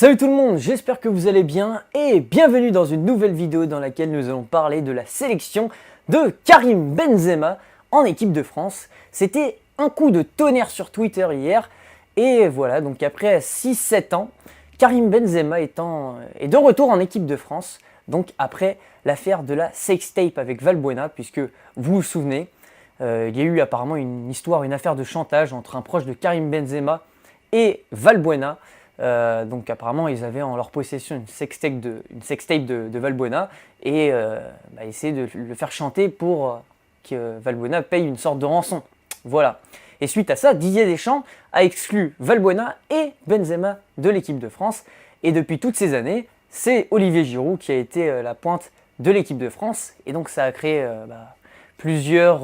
Salut tout le monde, j'espère que vous allez bien et bienvenue dans une nouvelle vidéo dans laquelle nous allons parler de la sélection de Karim Benzema en équipe de France. C'était un coup de tonnerre sur Twitter hier et voilà, donc après 6-7 ans, Karim Benzema est de retour en équipe de France, donc après l'affaire de la sextape avec Valbuena, puisque vous vous souvenez, il y a eu apparemment une affaire de chantage entre un proche de Karim Benzema et Valbuena. Donc apparemment ils avaient en leur possession une sextape de Valbuena et essayer de le faire chanter pour que Valbuena paye une sorte de rançon. Voilà. Et suite à ça, Didier Deschamps a exclu Valbuena et Benzema de l'équipe de France. Et depuis toutes ces années, c'est Olivier Giroud qui a été la pointe de l'équipe de France. Et donc ça a créé plusieurs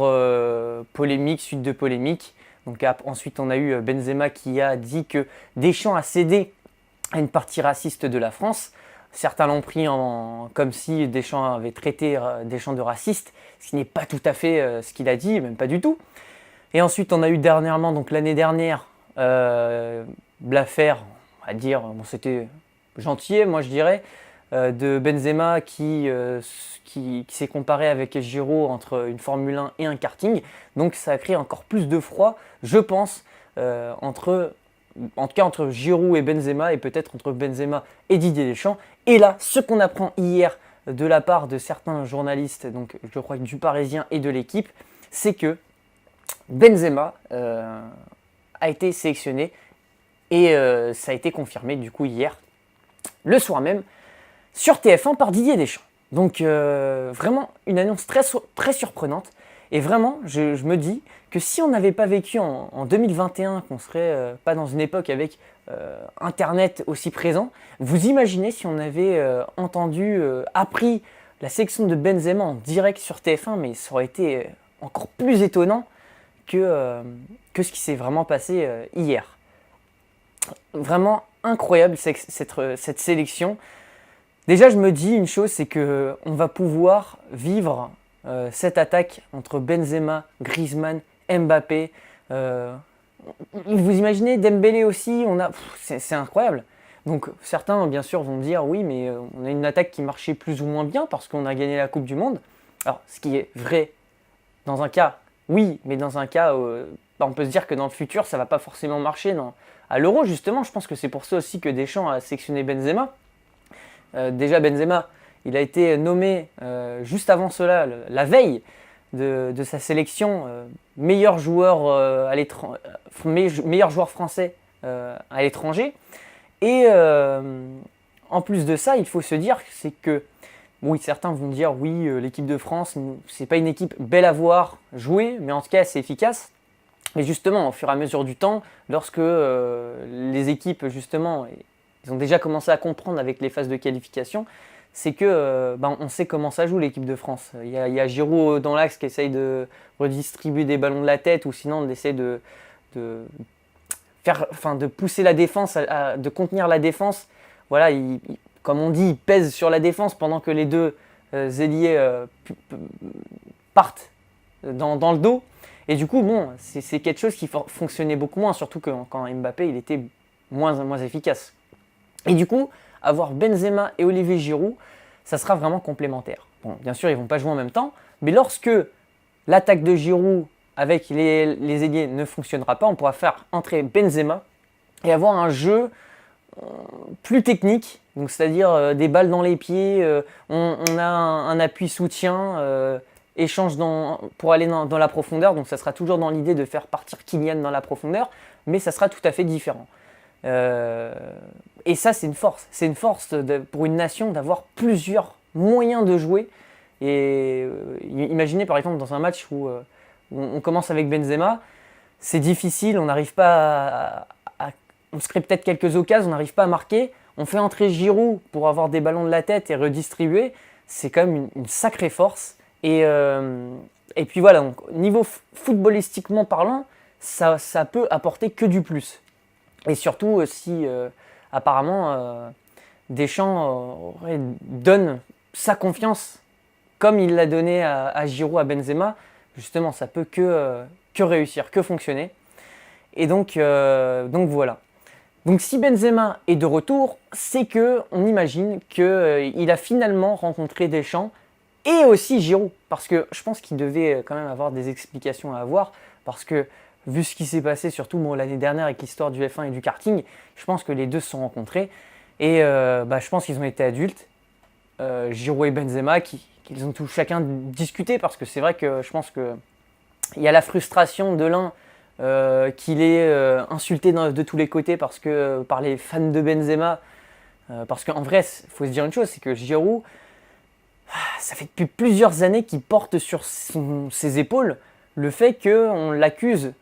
polémiques, suite de polémiques. Donc ensuite, on a eu Benzema qui a dit que Deschamps a cédé à une partie raciste de la France. Certains l'ont pris comme si Deschamps avait traité Deschamps de raciste, ce qui n'est pas tout à fait ce qu'il a dit, même pas du tout. Et ensuite, on a eu dernièrement, donc l'année dernière, l'affaire, on va dire, c'était gentil, moi je dirais, de Benzema qui s'est comparé avec Giroud entre une Formule 1 et un karting. Donc ça a créé encore plus de froid, je pense, en tout cas entre Giroud et Benzema, et peut-être entre Benzema et Didier Deschamps. Et là, ce qu'on apprend hier de la part de certains journalistes, donc je crois que du Parisien et de l'équipe, c'est que Benzema a été sélectionné et ça a été confirmé du coup hier, le soir même, sur TF1 par Didier Deschamps. Donc vraiment une annonce très surprenante. Et vraiment, je me dis que si on n'avait pas vécu en 2021, qu'on serait pas dans une époque avec Internet aussi présent, vous imaginez si on avait appris la sélection de Benzema en direct sur TF1, mais ça aurait été encore plus étonnant que ce qui s'est vraiment passé hier. Vraiment incroyable cette sélection. Déjà, je me dis une chose, c'est qu'on va pouvoir vivre cette attaque entre Benzema, Griezmann, Mbappé. Vous imaginez Dembélé aussi, c'est incroyable. Donc certains, bien sûr, vont dire oui, mais on a une attaque qui marchait plus ou moins bien parce qu'on a gagné la Coupe du Monde. Alors, ce qui est vrai dans un cas, oui, mais dans un cas, on peut se dire que dans le futur, ça ne va pas forcément marcher. À l'Euro, justement, je pense que c'est pour ça aussi que Deschamps a sélectionné Benzema. Déjà Benzema, il a été nommé juste avant cela, la veille de sa sélection, meilleur joueur français à l'étranger. Et en plus de ça, il faut se dire c'est que, oui, certains vont dire oui, l'équipe de France, c'est pas une équipe belle à voir jouer, mais en tout cas c'est efficace. Mais justement, au fur et à mesure du temps, lorsque les équipes justement ils ont déjà commencé à comprendre avec les phases de qualification, c'est que on sait comment ça joue l'équipe de France. Il y a Giroud dans l'axe qui essaye de redistribuer des ballons de la tête ou sinon d'essayer de pousser la défense, de contenir la défense. Voilà, comme on dit, il pèse sur la défense pendant que les deux ailiers partent dans le dos. Et du coup, c'est quelque chose qui fonctionnait beaucoup moins, surtout que quand Mbappé il était moins efficace. Et du coup, avoir Benzema et Olivier Giroud, ça sera vraiment complémentaire. Bon, bien sûr, ils ne vont pas jouer en même temps, mais lorsque l'attaque de Giroud avec les ailiers ne fonctionnera pas, on pourra faire entrer Benzema et avoir un jeu plus technique, donc c'est-à-dire des balles dans les pieds, on a un appui soutien, échange pour aller dans la profondeur, donc ça sera toujours dans l'idée de faire partir Kylian dans la profondeur, mais ça sera tout à fait différent. Et ça, c'est une force. C'est une force pour une nation d'avoir plusieurs moyens de jouer. Et imaginez par exemple dans un match où on commence avec Benzema, c'est difficile, on n'arrive pas on se crée peut-être quelques occasions, on n'arrive pas à marquer. On fait entrer Giroud pour avoir des ballons de la tête et redistribuer. C'est quand même une sacrée force. Et puis voilà, donc, niveau footballistiquement parlant, ça peut apporter que du plus. Et surtout si apparemment Deschamps donne sa confiance comme il l'a donné à Giroud, à Benzema, justement ça peut que réussir, que fonctionner. Et donc voilà. Donc si Benzema est de retour, c'est que on imagine qu'il a finalement rencontré Deschamps et aussi Giroud. Parce que je pense qu'il devait quand même avoir des explications à avoir. Parce que vu ce qui s'est passé, surtout l'année dernière avec l'histoire du F1 et du karting, je pense que les deux se sont rencontrés. Et je pense qu'ils ont été adultes, Giroud et Benzema, qu'ils ont tous chacun discuté. Parce que c'est vrai que je pense qu'il y a la frustration de l'un, qu'il est insulté de tous les côtés par les fans de Benzema. Parce qu'en vrai, il faut se dire une chose, c'est que Giroud, ça fait depuis plusieurs années qu'il porte sur ses épaules le fait qu'on l'accuse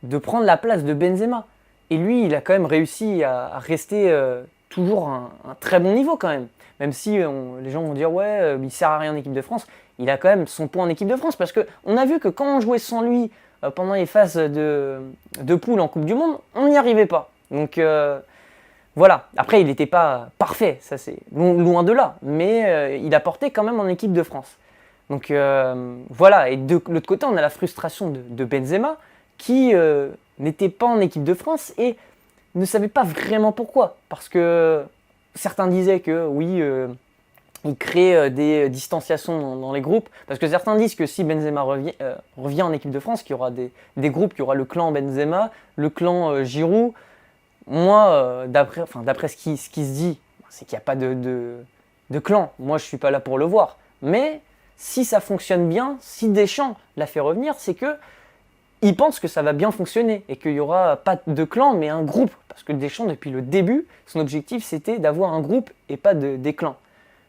de prendre la place de Benzema. Et lui, il a quand même réussi à rester toujours un très bon niveau quand même. Même si les gens vont dire ouais, il sert à rien en équipe de France, il a quand même son poids en équipe de France. Parce qu'on a vu que quand on jouait sans lui pendant les phases de poule en Coupe du Monde, on n'y arrivait pas. Donc voilà. Après, il n'était pas parfait, ça c'est loin de là. Mais il a porté quand même en équipe de France. Donc voilà. Et de l'autre côté, on a la frustration de Benzema qui n'était pas en équipe de France et ne savait pas vraiment pourquoi. Parce que certains disaient que oui, il crée des distanciations dans les groupes. Parce que certains disent que si Benzema revient en équipe de France, qu'il y aura des groupes, qu'il y aura le clan Benzema, le clan Giroud. Moi, d'après ce qui se dit, c'est qu'il n'y a pas de clan. Moi, je ne suis pas là pour le voir. Mais si ça fonctionne bien, si Deschamps l'a fait revenir, c'est que il pense que ça va bien fonctionner et qu'il n'y aura pas de clan, mais un groupe. Parce que Deschamps, depuis le début, son objectif, c'était d'avoir un groupe et pas des clans.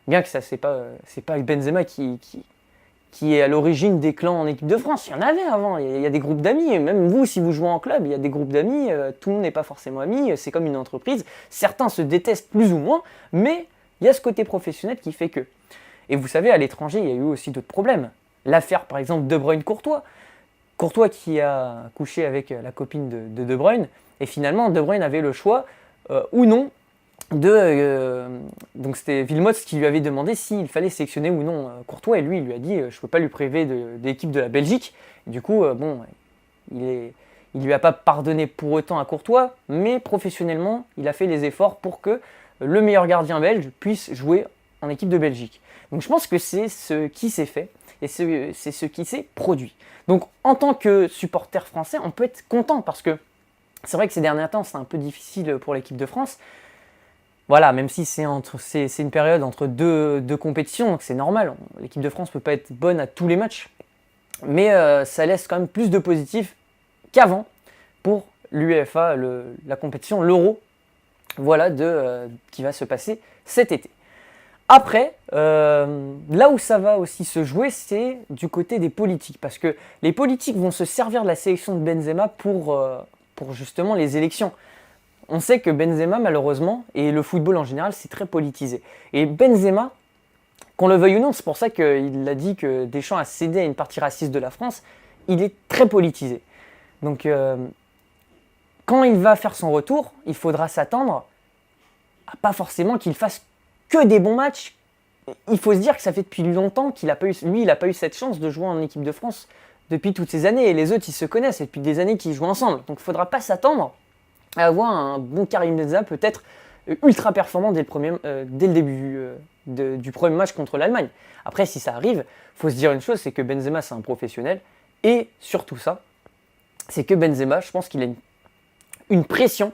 Bien que ça, c'est pas Benzema qui est à l'origine des clans en équipe de France. Il y en avait avant, il y a des groupes d'amis. Même vous, si vous jouez en club, il y a des groupes d'amis. Tout le monde n'est pas forcément ami, c'est comme une entreprise. Certains se détestent plus ou moins, mais il y a ce côté professionnel qui fait que. Et vous savez, à l'étranger, il y a eu aussi d'autres problèmes. L'affaire, par exemple, De Bruyne-Courtois. Courtois qui a couché avec la copine de Bruyne, et finalement De Bruyne avait le choix ou non donc c'était Wilmots qui lui avait demandé s'il fallait sélectionner ou non Courtois, et lui il lui a dit je ne peux pas lui priver de l'équipe de la Belgique. Et du coup il lui a pas pardonné pour autant à Courtois, mais professionnellement il a fait les efforts pour que le meilleur gardien belge puisse jouer en équipe de Belgique. Donc je pense que c'est ce qui s'est fait et c'est ce qui s'est produit. Donc en tant que supporter français, on peut être content parce que c'est vrai que ces derniers temps c'est un peu difficile pour l'équipe de France. Voilà, même si c'est une période entre deux compétitions, donc c'est normal. L'équipe de France ne peut pas être bonne à tous les matchs. Mais ça laisse quand même plus de positif qu'avant pour l'UEFA, la compétition, l'Euro, voilà, qui va se passer cet été. Après, là où ça va aussi se jouer, c'est du côté des politiques. Parce que les politiques vont se servir de la sélection de Benzema pour justement les élections. On sait que Benzema, malheureusement, et le football en général, c'est très politisé. Et Benzema, qu'on le veuille ou non, c'est pour ça qu'il a dit que Deschamps a cédé à une partie raciste de la France, il est très politisé. Donc, quand il va faire son retour, il faudra s'attendre à pas forcément qu'il fasse que des bons matchs. Il faut se dire que ça fait depuis longtemps qu'il n'a pas eu, lui, il n'a pas eu cette chance de jouer en équipe de France depuis toutes ces années. Et les autres, ils se connaissent, et depuis des années qu'ils jouent ensemble. Donc, il ne faudra pas s'attendre à avoir un bon Karim Benzema peut-être ultra performant dès le début du premier match contre l'Allemagne. Après, si ça arrive, il faut se dire une chose, c'est que Benzema, c'est un professionnel. Et surtout ça, c'est que Benzema, je pense qu'il a une pression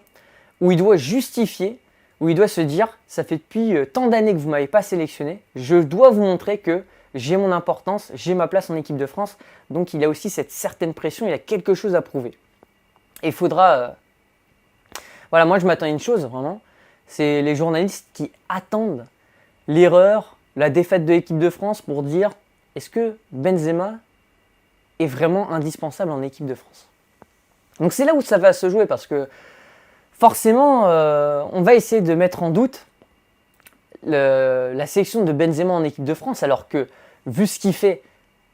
où il doit justifier, où il doit se dire, ça fait depuis tant d'années que vous ne m'avez pas sélectionné, je dois vous montrer que j'ai mon importance, j'ai ma place en équipe de France. Donc il a aussi cette certaine pression, il a quelque chose à prouver. Et il faudra... Voilà, moi je m'attends à une chose vraiment, c'est les journalistes qui attendent l'erreur, la défaite de l'équipe de France pour dire est-ce que Benzema est vraiment indispensable en équipe de France. Donc c'est là où ça va se jouer parce que forcément on va essayer de mettre en doute la sélection de Benzema en équipe de France alors que vu ce qu'il fait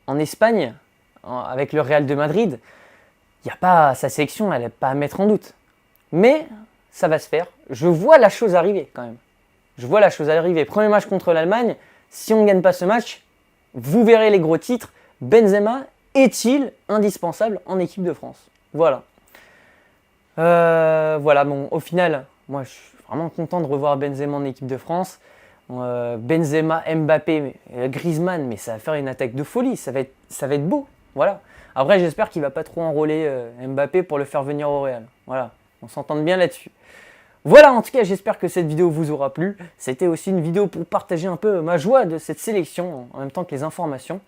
en Espagne avec le Real de Madrid, sa sélection elle n'est pas à mettre en doute. Mais ça va se faire. Je vois la chose arriver quand même. Je vois la chose arriver. Premier match contre l'Allemagne. Si on ne gagne pas ce match, vous verrez les gros titres. Benzema est-il indispensable en équipe de France? Voilà. Voilà. Bon, au final, moi je suis vraiment content de revoir Benzema en équipe de France. Benzema, Mbappé, Griezmann, mais ça va faire une attaque de folie, ça va être beau. Voilà. Après, j'espère qu'il ne va pas trop enrôler Mbappé pour le faire venir au Real. Voilà, on s'entende bien là-dessus. Voilà, en tout cas, j'espère que cette vidéo vous aura plu. C'était aussi une vidéo pour partager un peu ma joie de cette sélection, en même temps que les informations.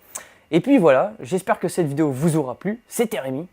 Et puis voilà, j'espère que cette vidéo vous aura plu. C'était Rémi.